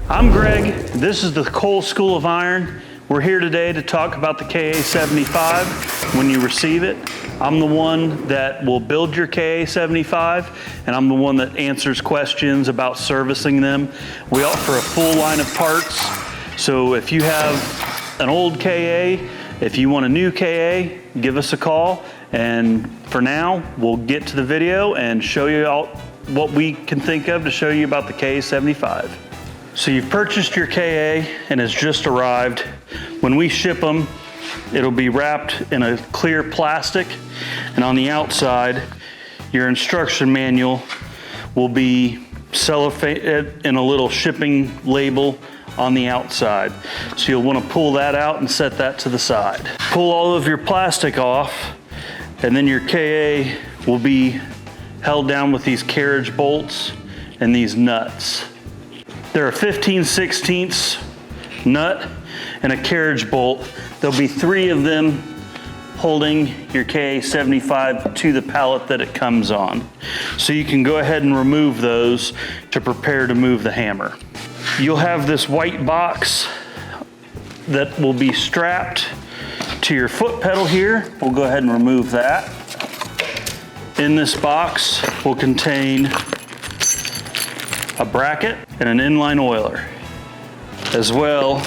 I'm Greg. This is the Cole School of Iron. We're here today to talk about the KA-75 when you receive it. I'm the one that will build your KA-75, and I'm the one that answers questions about servicing them. We offer a full line of parts. So if you have an old KA, if you want a new KA, give us a call. And for now, we'll get to the video and show you all what we can think of to show you about the KA-75. So you've purchased your KA and it's just arrived. When we ship them, it'll be wrapped in a clear plastic, and on the outside, your instruction manual will be cellophane in a little shipping label on the outside. So you'll want to pull that out and set that to the side. Pull all of your plastic off, and then your KA will be held down with these carriage bolts and these nuts. They're a 15/16 nut and a carriage bolt. There'll be 3 of them holding your KA-75 to the pallet that it comes on. So you can go ahead and remove those to prepare to move the hammer. You'll have this white box that will be strapped to your foot pedal here. We'll go ahead and remove that. In this box will contain a bracket and an inline oiler, as well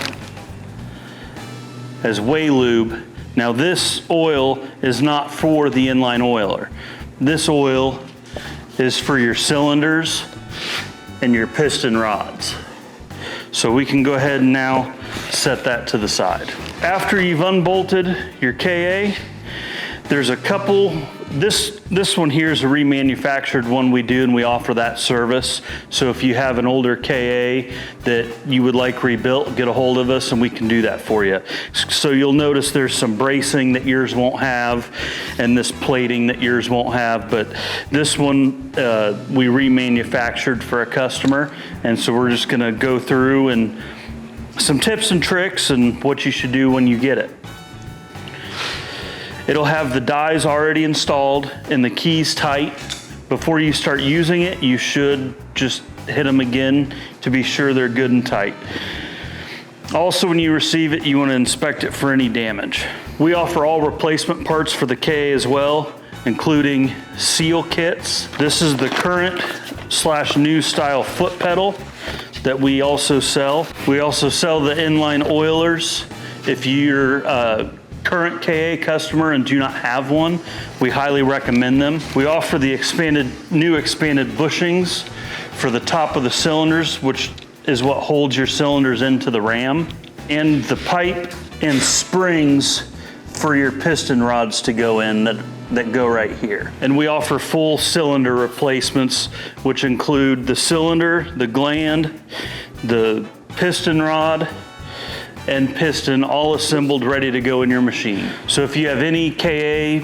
as whey lube. Now this oil is not for the inline oiler. This oil is for your cylinders and your piston rods. So we can go ahead and now set that to the side. After you've unbolted your KA, there's a couple, this one here is a remanufactured one we do, and we offer that service. So if you have an older KA that you would like rebuilt, get a hold of us and we can do that for you. So you'll notice there's some bracing that yours won't have and this plating that yours won't have, but this one we remanufactured for a customer, and so we're just gonna go through and some tips and tricks and what you should do when you get it. It'll have the dies already installed and the keys tight. Before you start using it, you should just hit them again to be sure they're good and tight. Also, when you receive it, you want to inspect it for any damage. We offer all replacement parts for the KA as well, including seal kits. This is the current/new style foot pedal that we also sell. We also sell the inline oilers. If you're current KA customer and do not have one, we highly recommend them. We offer the new expanded bushings for the top of the cylinders, which is what holds your cylinders into the ram, and the pipe and springs for your piston rods to go in that go right here. And we offer full cylinder replacements, which include the cylinder, the gland, the piston rod, and piston, all assembled, ready to go in your machine. So if you have any KA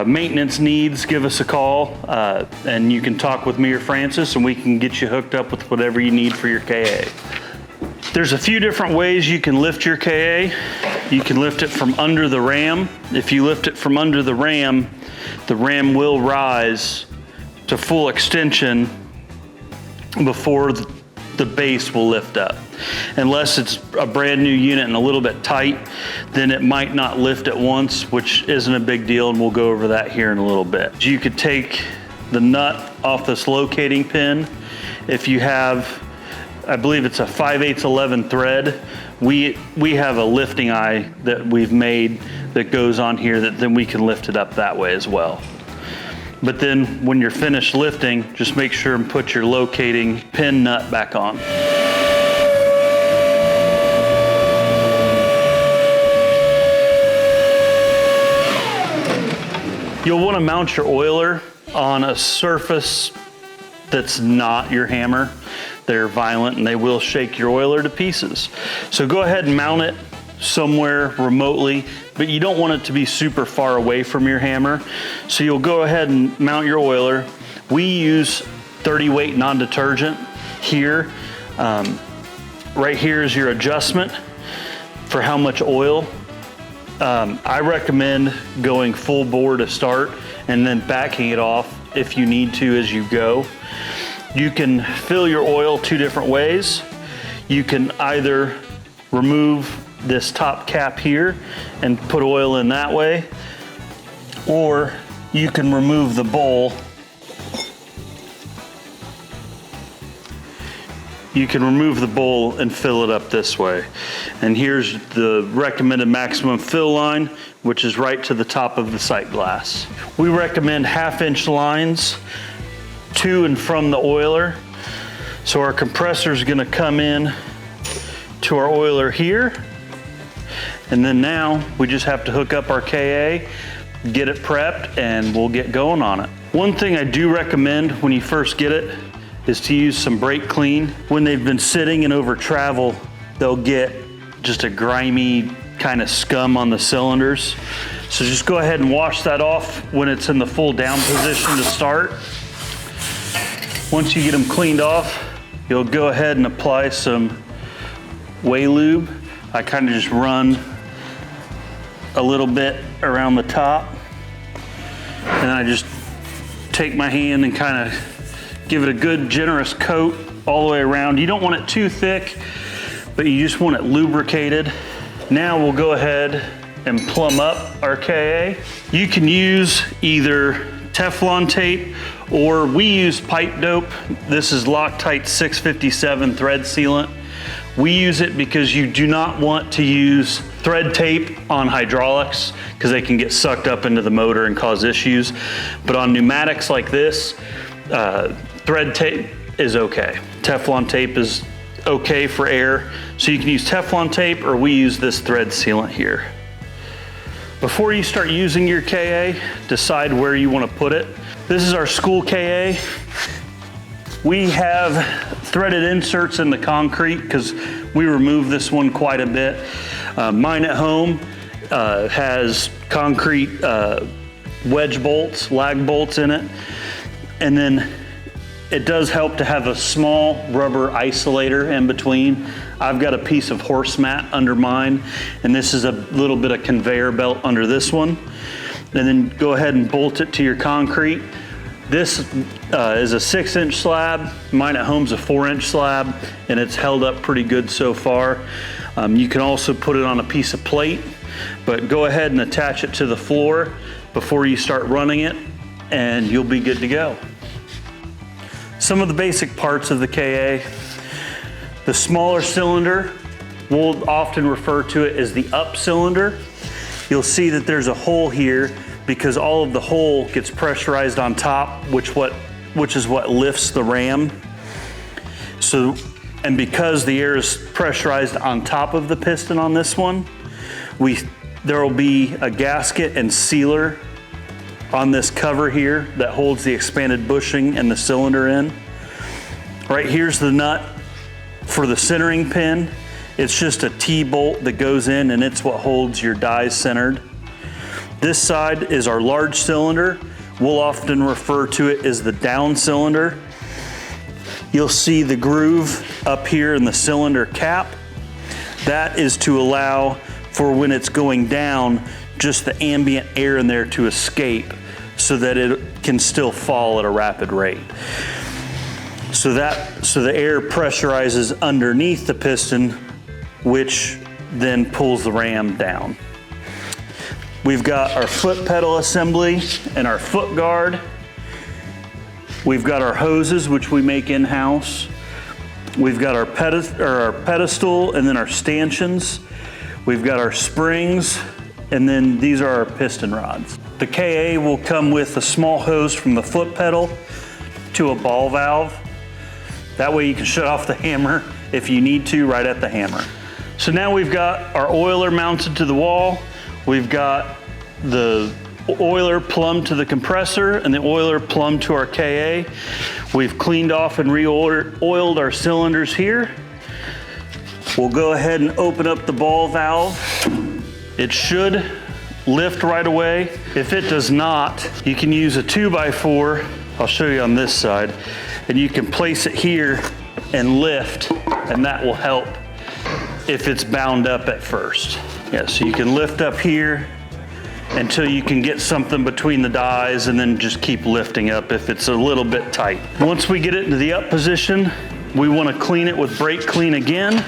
maintenance needs, give us a call and you can talk with me or Francis and we can get you hooked up with whatever you need for your KA. There's a few different ways you can lift your KA. You can lift it from under the ram. If you lift it from under the ram will rise to full extension before the base will lift up. Unless it's a brand new unit and a little bit tight, then it might not lift at once, which isn't a big deal, and we'll go over that here in a little bit. You could take the nut off this locating pin. If you have, I believe it's a 5/8 11 thread, we have a lifting eye that we've made that goes on here that then we can lift it up that way as well. But then when you're finished lifting, just make sure and put your locating pin nut back on. You'll want to mount your oiler on a surface that's not your hammer. They're violent and they will shake your oiler to pieces. So go ahead and mount it somewhere remotely, but you don't want it to be super far away from your hammer. So you'll go ahead and mount your oiler. We use 30 weight non-detergent here. Right here is your adjustment for how much oil. I recommend going full bore to start and then backing it off if you need to as you go. You can fill your oil 2 different ways. You can either remove this top cap here and put oil in that way, or you can remove the bowl. You can remove the bowl and fill it up this way. And here's the recommended maximum fill line, which is right to the top of the sight glass. We recommend 1/2-inch lines to and from the oiler. So our compressor is gonna come in to our oiler here. And then now we just have to hook up our KA, get it prepped, and we'll get going on it. One thing I do recommend when you first get it is to use some brake clean. When they've been sitting and over travel, they'll get just a grimy kind of scum on the cylinders. So just go ahead and wash that off when it's in the full down position to start. Once you get them cleaned off, you'll go ahead and apply some whey lube. I kind of just run a little bit around the top, and I just take my hand and kind of give it a good generous coat all the way around. You don't want it too thick, but you just want it lubricated. Now we'll go ahead and plumb up our KA. You can use either Teflon tape, or we use pipe dope. This is Loctite 657 thread sealant. We use it because you do not want to use thread tape on hydraulics because they can get sucked up into the motor and cause issues. But on pneumatics like this, thread tape is okay. Teflon tape is okay for air. So you can use Teflon tape, or we use this thread sealant here. Before you start using your KA, decide where you want to put it. This is our school KA. We have threaded inserts in the concrete because we remove this one quite a bit. Mine at home has concrete wedge bolts, lag bolts in it. And then it does help to have a small rubber isolator in between. I've got a piece of horse mat under mine, and this is a little bit of conveyor belt under this one. And then go ahead and bolt it to your concrete. This is a 6-inch slab. Mine at home's a 4-inch slab, and it's held up pretty good so far. You can also put it on a piece of plate, but go ahead and attach it to the floor before you start running it, and you'll be good to go. Some of the basic parts of the KA. The smaller cylinder, we'll often refer to it as the up cylinder. You'll see that there's a hole here because all of the hole gets pressurized on top, which is what lifts the ram. So, and because the air is pressurized on top of the piston on this one, there will be a gasket and sealer on this cover here that holds the expanded bushing and the cylinder in. Right here's the nut for the centering pin. It's just a T-bolt that goes in, and it's what holds your dies centered. This side is our large cylinder. We'll often refer to it as the down cylinder. You'll see the groove up here in the cylinder cap. That is to allow for when it's going down, just the ambient air in there to escape so that it can still fall at a rapid rate. So the air pressurizes underneath the piston, which then pulls the ram down. We've got our foot pedal assembly and our foot guard. We've got our hoses, which we make in-house. We've got our pedestal and then our stanchions. We've got our springs, and then these are our piston rods. The KA will come with a small hose from the foot pedal to a ball valve. That way you can shut off the hammer if you need to right at the hammer. So now we've got our oiler mounted to the wall. We've got the oiler plumbed to the compressor and the oiler plumbed to our KA. We've cleaned off and re-oiled our cylinders here. We'll go ahead and open up the ball valve. It should lift right away. If it does not, you can use a 2x4. I'll show you on this side. And you can place it here and lift, and that will help if it's bound up at first. Yeah, so you can lift up here until you can get something between the dies, and then just keep lifting up if it's a little bit tight. Once we get it into the up position, We want to clean it with brake clean again.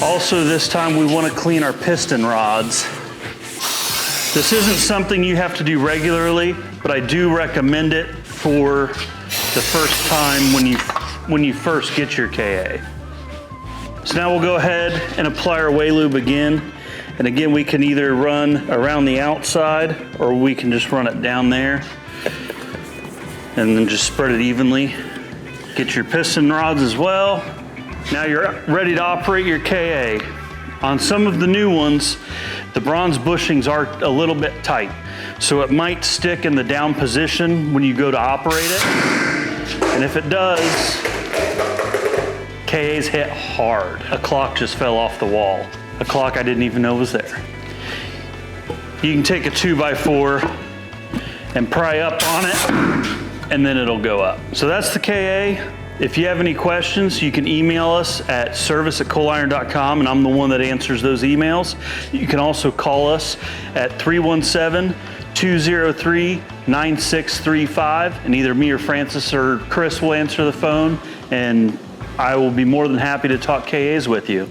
Also, this time we want to clean our piston rods. This isn't something you have to do regularly, but I do recommend it for the first time when you first get your KA. So now we'll go ahead and apply our whey lube again. And again, we can either run around the outside or we can just run it down there and then just spread it evenly. Get your piston rods as well. Now you're ready to operate your KA. On some of the new ones, the bronze bushings are a little bit tight, so it might stick in the down position when you go to operate it. And if it does, KA's hit hard. A clock just fell off the wall. A clock I didn't even know was there. You can take a 2x4 and pry up on it, and then it'll go up. So that's the KA. If you have any questions, you can email us at service@coaliron.com, and I'm the one that answers those emails. You can also call us at 317-203-9635, and either me or Francis or Chris will answer the phone, and I will be more than happy to talk KAs with you.